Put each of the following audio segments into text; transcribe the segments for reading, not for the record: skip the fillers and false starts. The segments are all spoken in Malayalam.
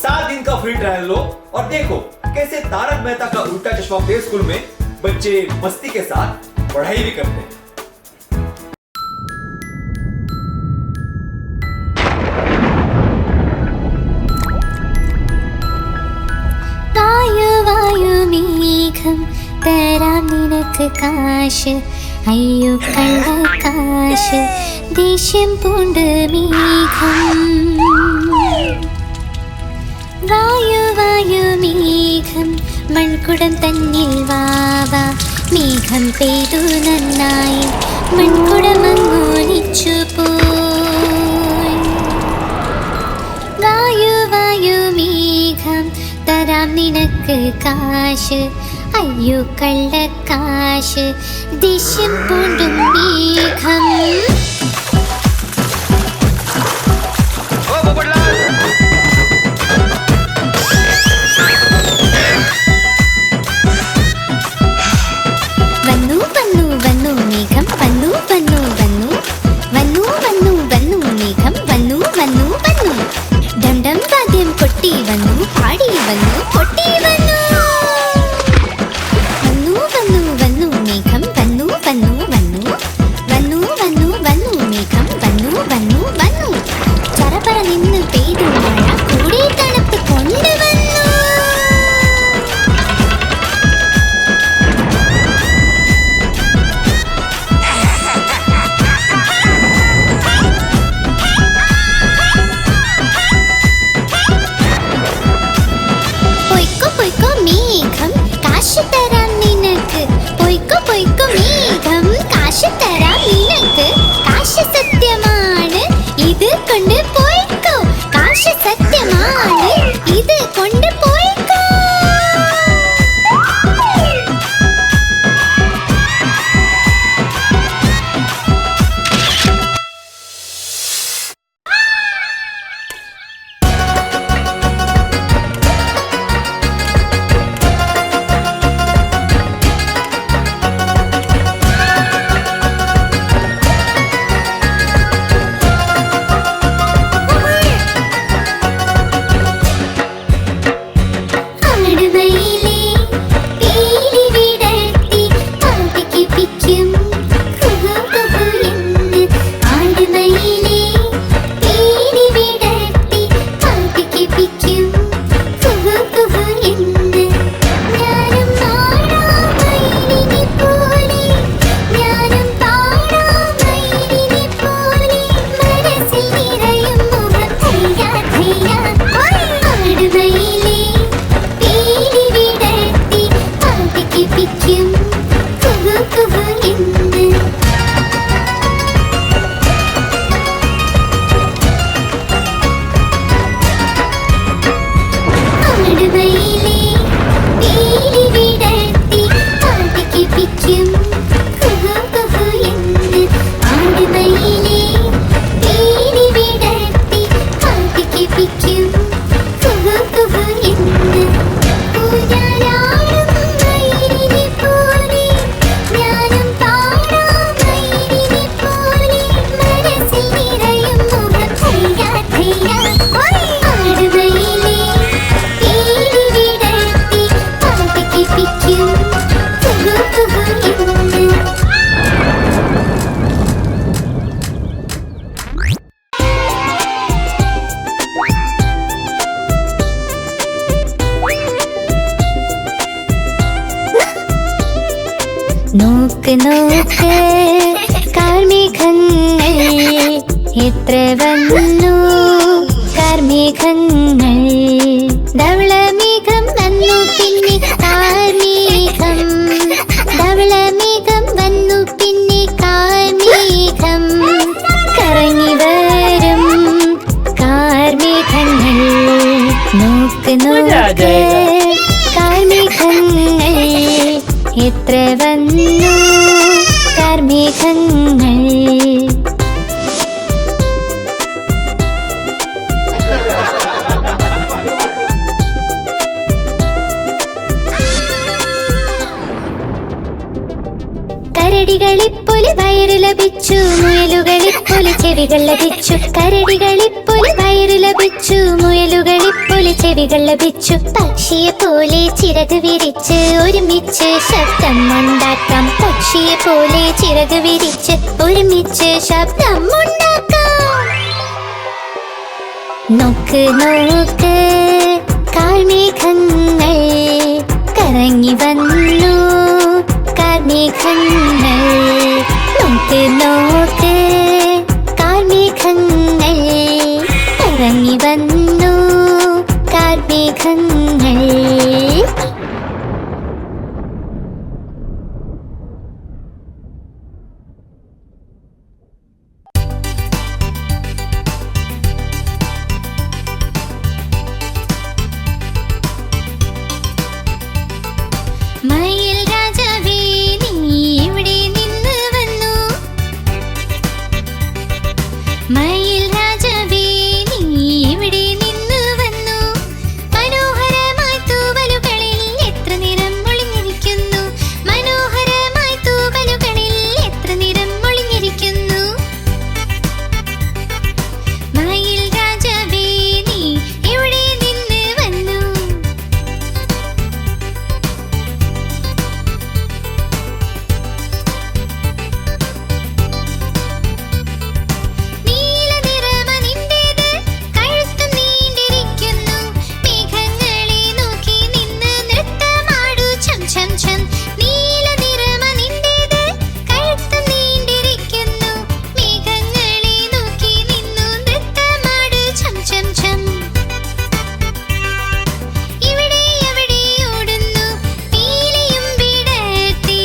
7 दिन का फ्री ट्रायल लो और देखो कैसे तारक मेहता का उल्टा चश्मा प्ले स्कूल में बच्चे मस्ती के साथ पढ़ाई भी करते हैं। മേഘം തരാം നിനക്ക് കാശ് അയ്യോ കള്ളക്കാശ് ദേഷ്യം പൂണ്ട് മേഘം വായു വായു മേഘം മൺകുടം തന്നിൽ വാവാ മേഘം പെയ്തു നന്നായി മൺകുടമങ്ങൊലിച്ചു പോയി വായു വായു മേഘം തരാം നിനക്ക് കാശ് അയ്യോ കള്ളക്കാശ് ദേഷ്യം പൂണ്ടും മേഘം വന്നു വന്നു വന്നു മേഘം വന്നു വന്നു വന്നു വന്നു വന്നു വന്നു മേഘം വന്നു വന്നു വന്നു ഡം ഡം വാദ്യം കൊട്ടി വന്നു പാടി വന്നു കൊട്ടി വന്നു വന്നു വന്നു വന്നു മേഘം വന്നു വന്നു വന്നു വന്നു വന്നു വന്നു മേഘം വന്നു വന്നു വന്നു ചറപറ നിന്ന് പെയ്തു മഴ കൂടെ തണുപ്പ് കൊണ്ടുവന്നു പൊയ്ക്കോ പൊയ്ക്കോ മേഘം കാശ് തരാം നിനക്ക് പൊയ്ക്കോ പൊയ്ക്കോ മേഘം കാശ് തരാം നിനക്ക് കാശ് സത്യമാണ് ഇത് കൊണ്ട് പോയിക്കോ കാശ് സത്യമാണ് ഇത് കൊണ്ട് പോയിക്കോ നോക്ക് നോക്ക് കാർമേഘങ്ങൾ എത്ര വന്നു കാർമേഘങ്ങൾ ധവളമേഘം വന്നു പിന്നെ കാർമേഘം ധവളമേഘം വന്നു പിന്നെ കാർമേഘം കറങ്ങി വരും കാർമേഘങ്ങൾ നോക്ക് നോക്ക് കാർമേഘങ്ങൾ എത്ര വന്നു കാർമേഘങ്ങൾ കരടികളിപ്പോലെ വയറ് ലഭിച്ചു മുയലുകളിപ്പോലെ ചെവികൾ ലഭിച്ചു കരടികളിപ്പോലെ വയറ് ലഭിച്ചു മുയലുകളിപ്പോലെ ചെവി ചെവികൾ ലഭിച്ചു. പക്ഷിയെ പോലെ ചിറക് വിരിച്ച് ഒരുമിച്ച് ശബ്ദമുണ്ടാക്കാം. പക്ഷിയെ പോലെ ചിറക് വിരിച്ച് ഒരുമിച്ച് ശബ്ദമുണ്ടാക്കാം. നോക്ക് നോക്ക് കാർമേഘങ്ങൾ കറങ്ങി വന്നു. കാർമേഘങ്ങൾ നോക്ക് നോക്ക് കാർമേഘങ്ങൾ കറങ്ങി വന്നു. കാർമേഘങ്ങൾ മയിൽ രാജാവേ നീ ഇവിടെ നിന്ന് വന്നു. മയിൽ രാജാവേ നീ ഇവിടെ നിന്ന് വന്നു. മനോഹരമായി തൂവലുകളിൽ എത്ര നിറം ഒളിഞ്ഞിരിക്കുന്നു. മനോഹരമായി തൂവലുകളിൽ എത്ര നിറം ഒളിഞ്ഞിരിക്കുന്നു. മയിൽ രാജാവേ നീ ഇവിടെ നിന്ന് വന്നു. നീല നിറമ നിന്റേത് കഴുത്തും നീണ്ടിരിക്കുന്നു. മേഘങ്ങളെ നോക്കി നിന്ന് നൃത്തമാടൂ ഛം ഛം ഛം. നീല നിറമ നിന്റേത് കഴുത്തും നീണ്ടിരിക്കുന്നു. മേഘങ്ങളെ നോക്കി നിന്നു നൃത്തമാടൂ ഛം ഛം ഛം. ഇവിടെ എവിടെ ഓടുന്നു പീലിയും വിടർത്തി.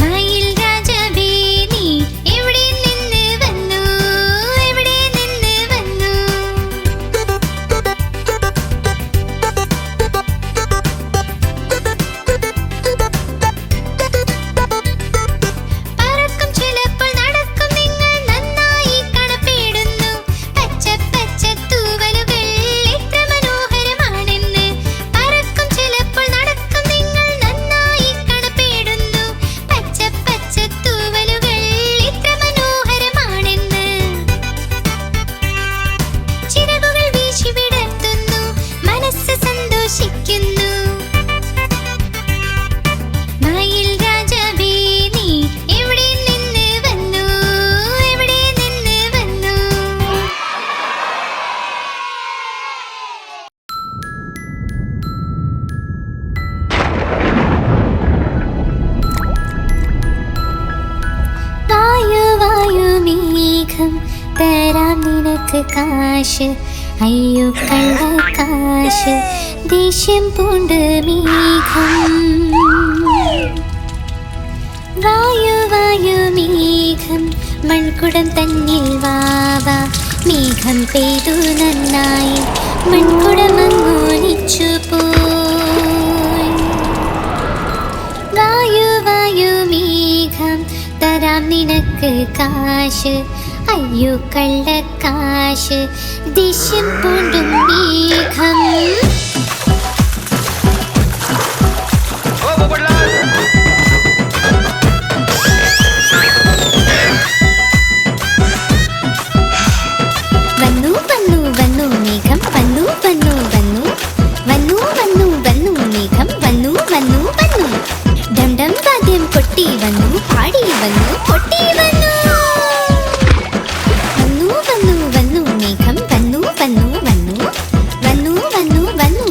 മയിൽ രാജാവേ നീ എവിടെ നിന്ന് വന്നു. എവിടെ നിന്ന് വന്നു. പറക്കും ചിലപ്പോൾ നടക്കും നിങ്ങൾ നന്നായി കാണപ്പെടുന്നു. പച്ച പച്ച തൂവലുകൾ എത്ര മനോഹരമാണെന്ന്. പറക്കും ചിലപ്പോൾ നടക്കും നിങ്ങൾ നന്നായി കാണപ്പെടുന്നു. പച്ച പച്ച തൂവലുകൾ എത്ര മനോഹരമാണെന്ന്. ചിറകുകൾ വീശി വിടർത്തുന്നു. മനസ്സ് സന്തോഷിക്കുന്നു. മയിൽ രാജാവേ നീ എവിടെ നിന്ന് വന്നു. എവിടെ നിന്ന് വന്നു. വായു വായു മേഘം തരാം നിനക്ക് കാശ്. അയ്യോ കള്ളക്കാശ് ദേഷ്യം പൂണ്ട് മേഘം. വായു വായു മേഘം മൺകുടം തന്നിൽ വാവാ. മേഘം പെയ്തു നന്നായി മൺകുടം അങ്ങൊലിച്ചു പോയി. വായു വായു മേഘം തരാം നിനക്ക് കാശ്. അയ്യോ കള്ളക്കാശ് ദേഷ്യം പൂണ്ടും മേഘം. വന്നു വന്നു വന്നു മേഘം വന്നു വന്നു വന്നു. വന്നു വന്നു വന്നു മേഘം വന്നു വന്നു വന്നു. ഡം ഡം വാദ്യം കൊട്ടി വന്നു പാടി വന്നു കൊട്ടി വന്നു. വന്നു വന്നു വന്നു മേഘം വന്നു വന്നു വന്നു. വന്നു വന്നു വന്നു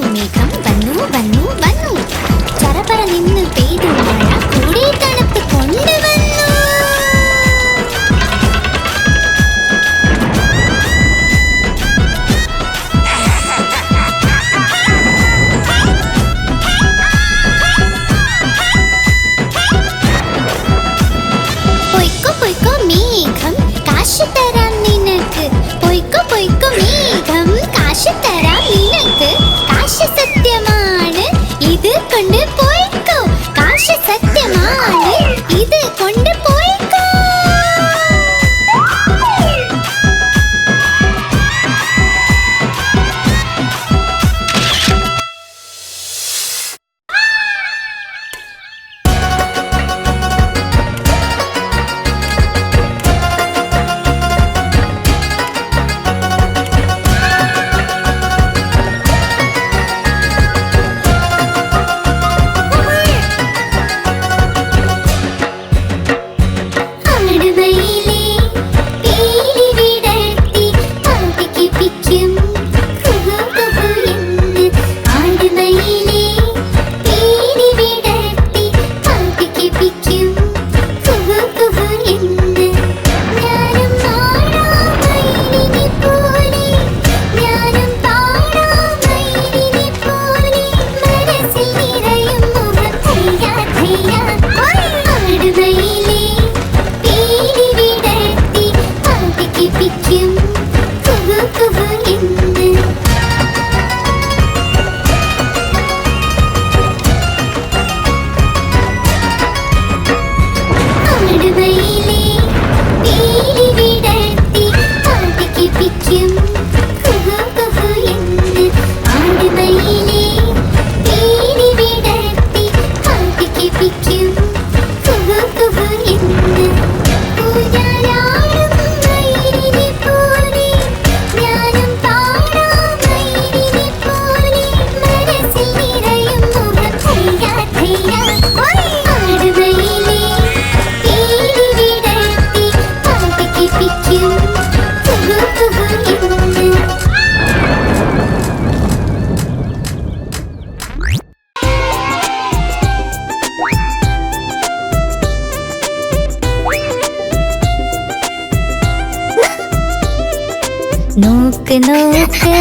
നോക്ക്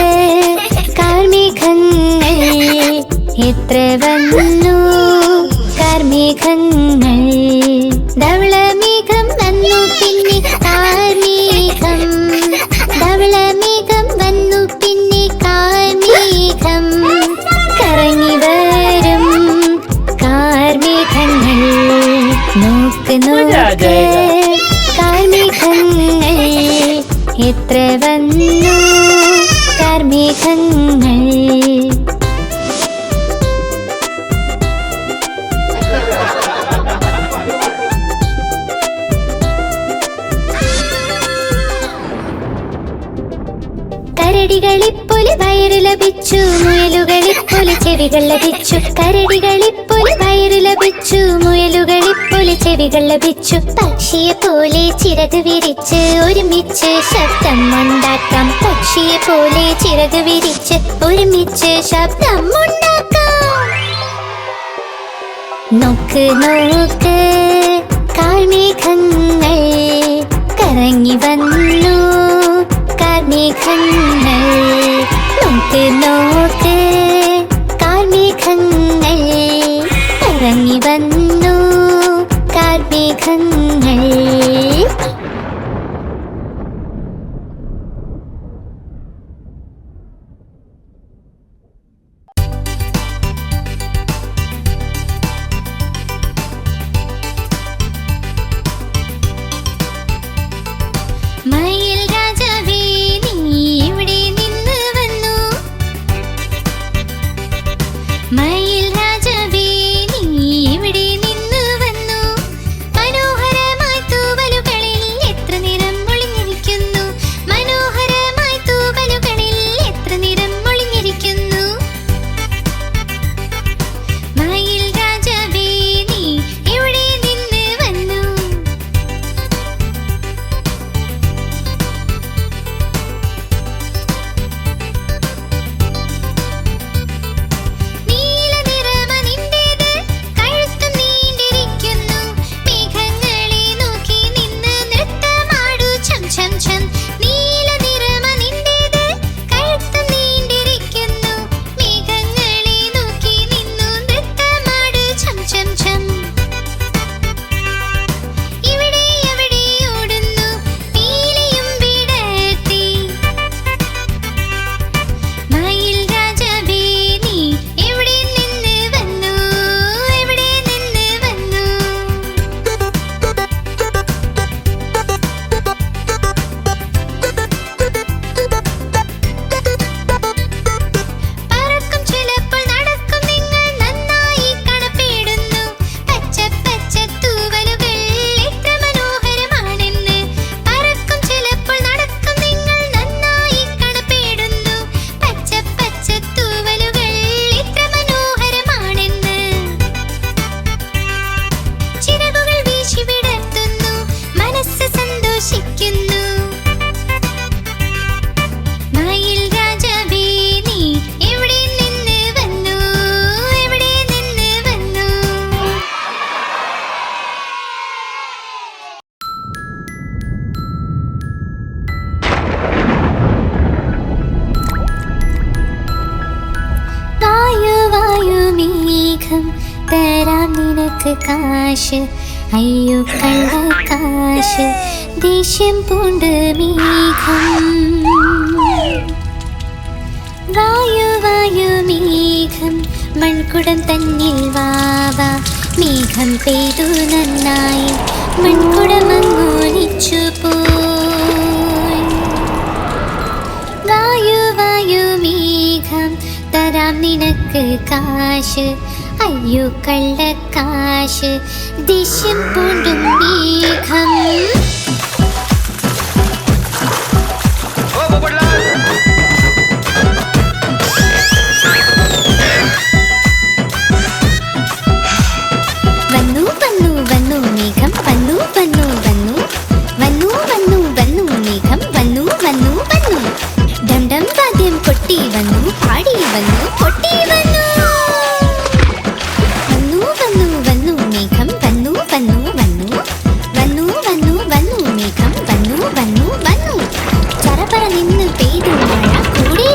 കാർമേഘങ്ങൾ എത്ര വന്നു കാർമേഘങ്ങൾ ധവളമേഘം വന്നു പിന്നെ കാർമേഘം ധവളമേഘം വന്നു പിന്നെ കാർമേഘം കറങ്ങി വരും കാർമേഘങ്ങൾ നോക്ക് നോക്ക് കാർമേഘങ്ങൾ എത്ര വന്നു കാർമേഘങ്ങൾ കരടികളിപ്പോലെ വയറ് ലഭിച്ചു മുയലുകളിപ്പോലെ ചെവികൾ ലഭിച്ചു കരടികളിപ്പോലെ വയറ് ലഭിച്ചു മുയലുകളിപ്പോലെ ചെവികൾ ലഭിച്ചു പക്ഷിയെ പോലെ ചിറക് വിരിച്ച് ഒരുമിച്ച് ശബ്ദം ഉണ്ടാക്കാം പക്ഷിയെ പോലെ ചിറക് വിരിച്ച് ഒരുമിച്ച് ശബ്ദം ഉണ്ടാക്കാം നോക്ക് നോക്ക് കാർമേഘങ്ങൾ കറങ്ങി വന്നു കാർമേഘങ്ങൾ നോക്ക് നോക്ക് കാർമേഘങ്ങൾ കറങ്ങി വന്നു കാർമേഘങ്ങൾ തരാം നിനക്ക് കാശ് അയ്യോ കള്ളക്കാശ് ദേഷ്യം പൂണ്ട് മേഘം വായു വായു മേഘം മൺകുടം തന്നിൽ വാവാ മേഘം പെയ്തു നന്നായി മൺകുടം അങ്ങോലിച്ചു പോയി വായു വായു മേഘം തരാം നിനക്ക് കാശ് അയ്യോ കള്ളക്കാശ് ദേഷ്യം പൂണ്ടും മേഘം വന്നു വന്നു വന്നു മേഘം വന്നു വന്നു വന്നു വന്നു വന്നു വന്നു മേഘം വന്നു വന്നു വന്നു ഡം ഡം വാദ്യം കൊട്ടി വന്നു പാടി വന്നു കൊട്ടി വന്നു വന്നു വന്നു വന്നു മേഘം വന്നു വന്നു വന്നു വന്നു വന്നു വന്നു മേഘം വന്നു വന്നു വന്നു ചറപറ നിന്ന് പെയ്തു മഴ കൂടെ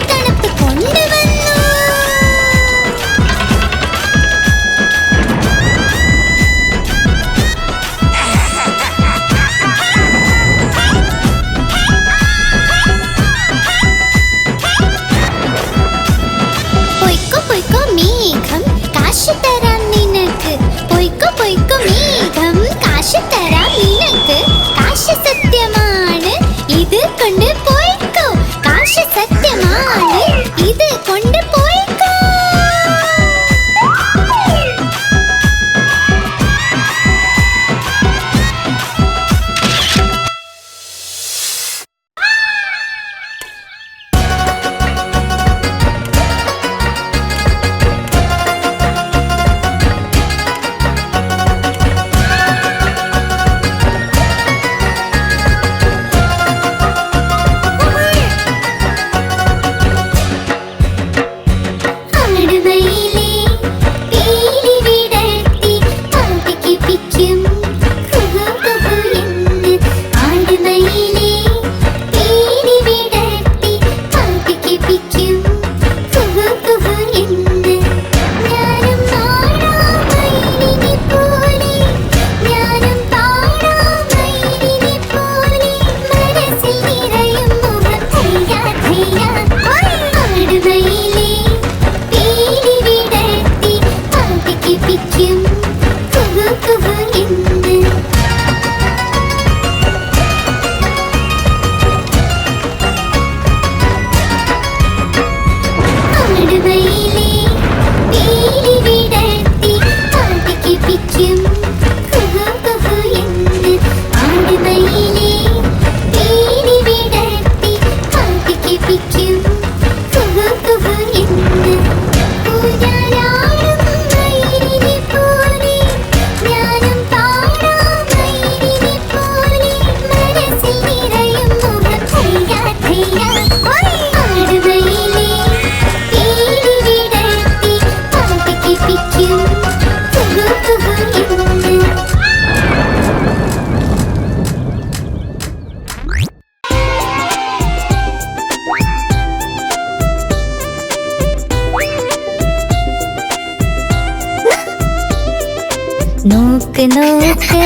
നോക്ക് നോക്ക്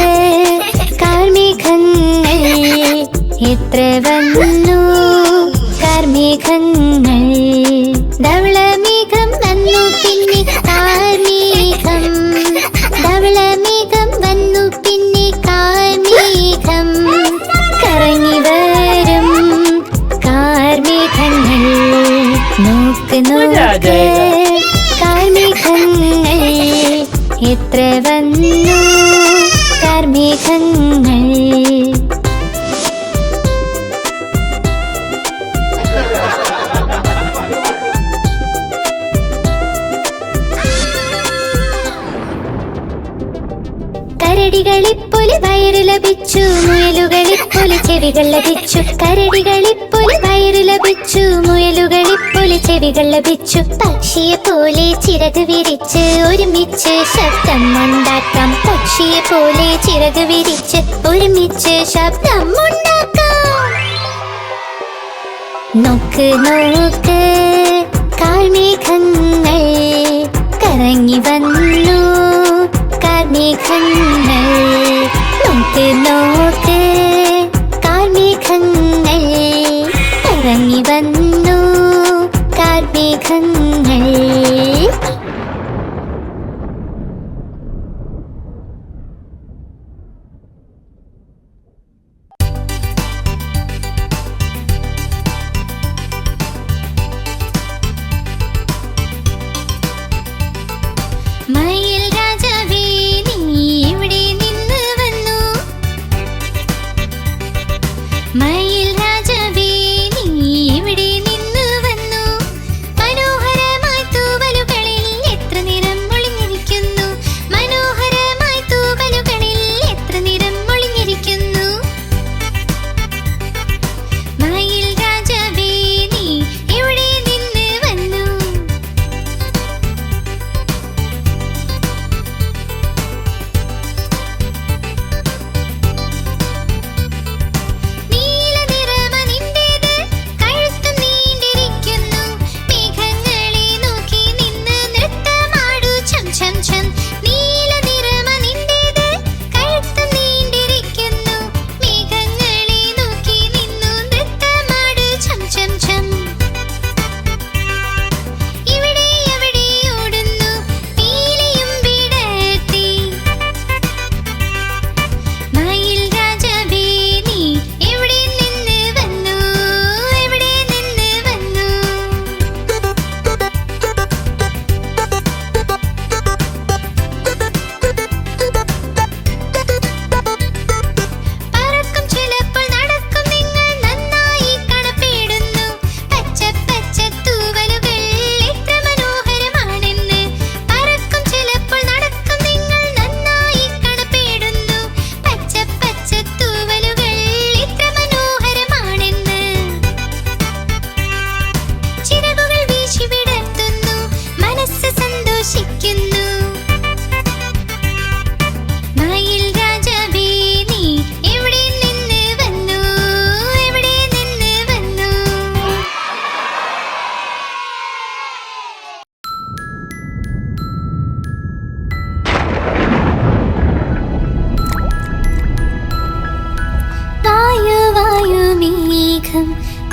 കാർമേഘങ്ങൾ എത്ര വന്നു കാർമേഘങ്ങൾ ധവളമേഘം വന്നു പിന്നെ കാർമേഘം ധവളമേഘം വന്നു പിന്നെ കാർമേഘം കറങ്ങി വരും കാർമേഘങ്ങൾ നോക്ക് നോക്ക് കാർമേഘങ്ങൾ എത്ര വന്നു കാർമേഘങ്ങൾ കരടികളിപ്പോലെ വയറ് ലഭിച്ചു മുയലുകളിപ്പോലെ ചെവികൾ ലഭിച്ചു കരടികളിപ്പോലെ വയറ് ലഭിച്ചു മുയലുകളിപ്പോലെ ചെവികൾ ലഭിച്ചു പക്ഷിയെ പോലെ ചിറക് വിരിച്ച് ഒരുമിച്ച് ശബ്ദം ഉണ്ടാക്കാം പക്ഷിയെ പോലെ ചിറക് വിരിച്ച് ഒരുമിച്ച് ശബ്ദം ഉണ്ടാക്കാം നോക്ക് നോക്ക് കാർമേഘങ്ങൾ കറങ്ങി വന്നു കാർമേഘങ്ങൾ നോക്ക് നോക്ക് കാർമേഘങ്ങൾ ഇറങ്ങി വന്നു കാർമേഘങ്ങൾ മയിൽ രാജാവേ നീ ഇവിടെ നിന്ന് വന്നു മയിൽ രാജാവേ നീ ഇവിടെ നിന്ന് വന്നു മനോഹരമായി തൂവലുകളിൽ എത്ര നിറം ഒളിഞ്ഞിരിക്കുന്നു മനോഹരമായി തൂവലുകളിൽ എത്ര നിറം ഒളിഞ്ഞിരിക്കുന്നു മയിൽ രാജാവേ നീ ഇവിടെ നിന്ന് വന്നു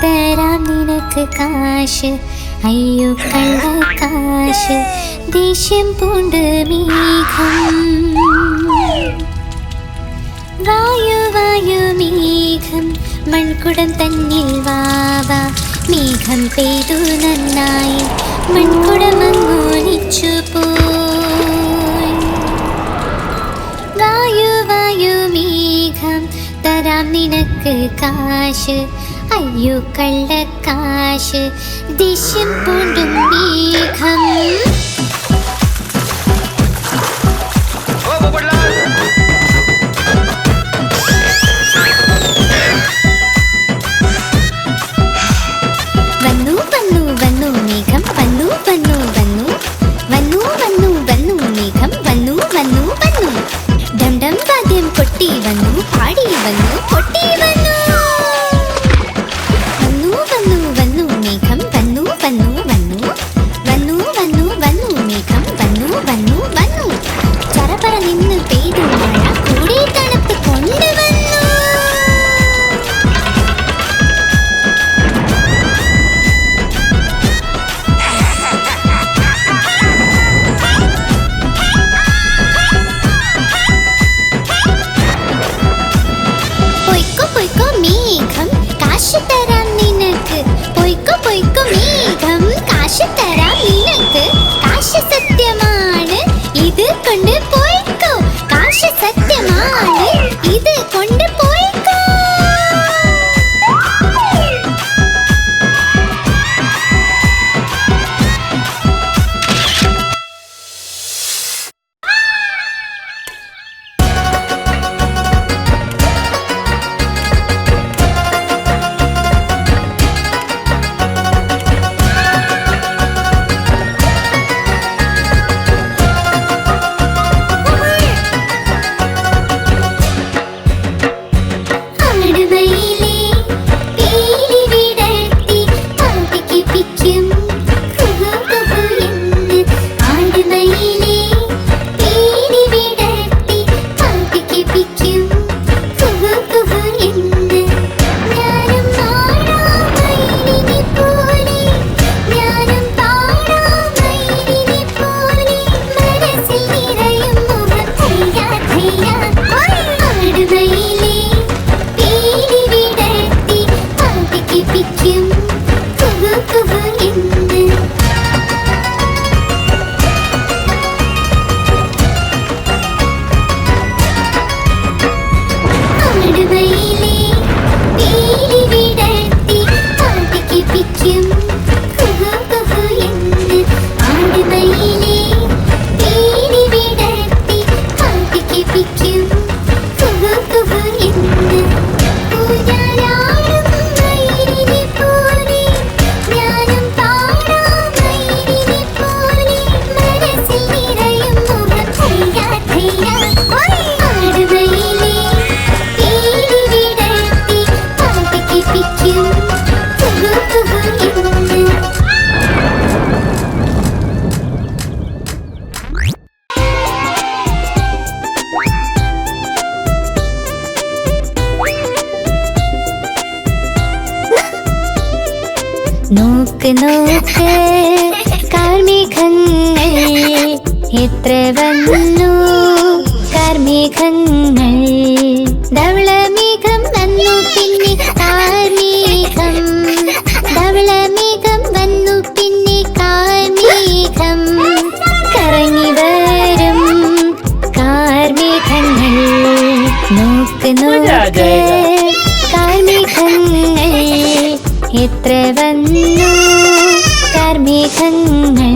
തരാം നിനക്ക് കാശ് അയ്യോ കള്ളക്കാശ് ദേഷ്യം പൂണ്ട് മേഘം വായു വായു മേഘം മൺകുടം തന്നിൽ വാവാ മേഘം പെയ്തു നന്നായി മൺകുടമങ്ങൊലിച്ചു പോയി വായു വായു മേഘം തരാം നിനക്ക് കാശ് അയ്യോ കള്ളക്കാശ് ദേഷ്യം പൂണ്ടും മേഘം വന്നു വന്നു വന്നു മേഘം വന്നു വന്നു വന്നു വന്നു വന്നു വന്നു മേഘം വന്നു വന്നു വന്നു ഡം ഡം വാദ്യം കൊട്ടി വന്നു പാടി വന്നു കൊട്ടി വന്നു വന്നു വന്നു വന്നു മേഘം വന്നു വന്നു വന്നു വന്നു വന്നു കാർമേഘങ്ങൾ എത്ര വന്നു കാർമേഘങ്ങൾ ധവളമേഘം വന്നു പിന്നെ കാർമേഘം ധവളമേഘം വന്നു പിന്നെ കാർമേഘം കറങ്ങി വരും കാർമേഘങ്ങൾ നോക്ക് നോക്ക് കാർമേഘങ്ങൾ എത്ര വന്നു കാർമേഘങ്ങൾ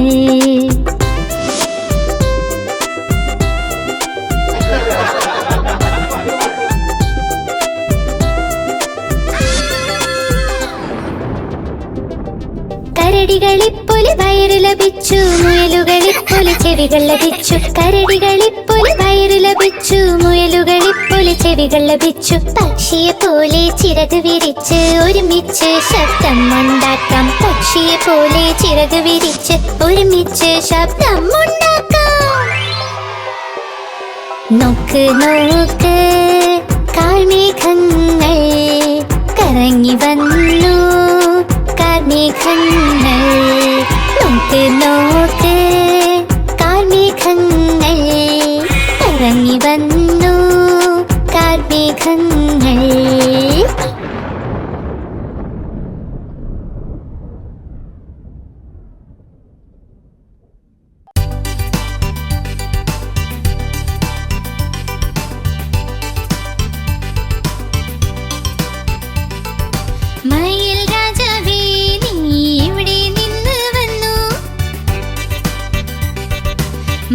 കരടികളിപ്പോലെ വയറ് ലഭിച്ചു മുയലുകളിപ്പോലെ ചെവികൾ ലഭിച്ചു കരടികളിപ്പോലെ വയറ് ലഭിച്ചു മുയലുകളിപ്പോലെ ചെവികൾ ലഭിച്ചു പക്ഷിയെ പോലെ ചിറക് വിരിച്ച് ഒരുമിച്ച് ശബ്ദം ഉണ്ടാക്കാം പക്ഷിയെ പോലെ ചിറക് വിരിച്ച് ഒരുമിച്ച് ശബ്ദം ഉണ്ടാക്കാം നോക്ക് നോക്ക് കാർമേഘങ്ങൾ കറങ്ങി വന്നു കാർമേഘങ്ങൾ നോക്ക് നോക്ക് കാർമേഘങ്ങൾ ഇറങ്ങി വന്നു കാർമേഘങ്ങൾ മയിൽ രാജാവേ നീ എവിടെ നിന്ന് വന്നു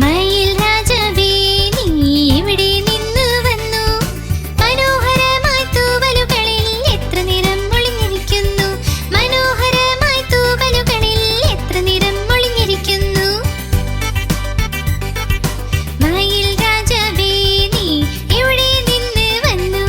മയിൽ രാജാവേ നീ എവിടെ നിന്ന് വന്നു മനോഹരമായി തൂവലുകളിൽ എത്ര നിറം ഒളിഞ്ഞിരിക്കുന്നു മനോഹരമായി തൂവലുകളിൽ എത്ര നിറം ഒളിഞ്ഞിരിക്കുന്നു മയിൽ രാജാവേ നീ എവിടെ നിന്ന് വന്നു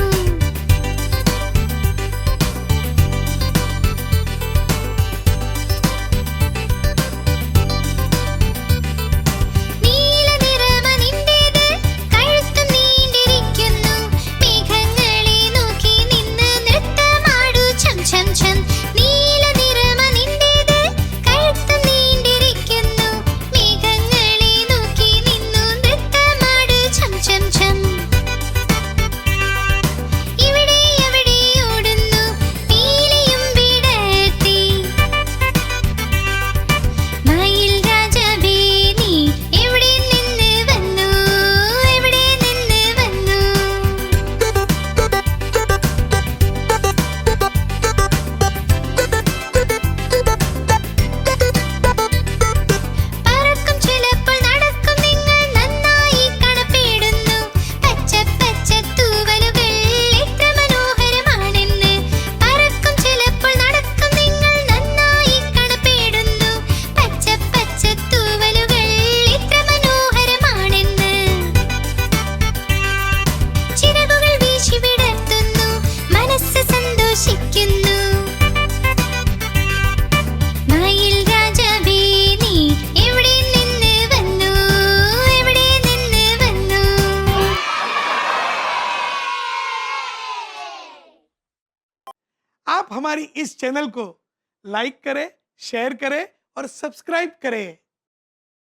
आप हमारी इस चैनल को लाइक करें, शेयर करें और सब्सक्राइब करें।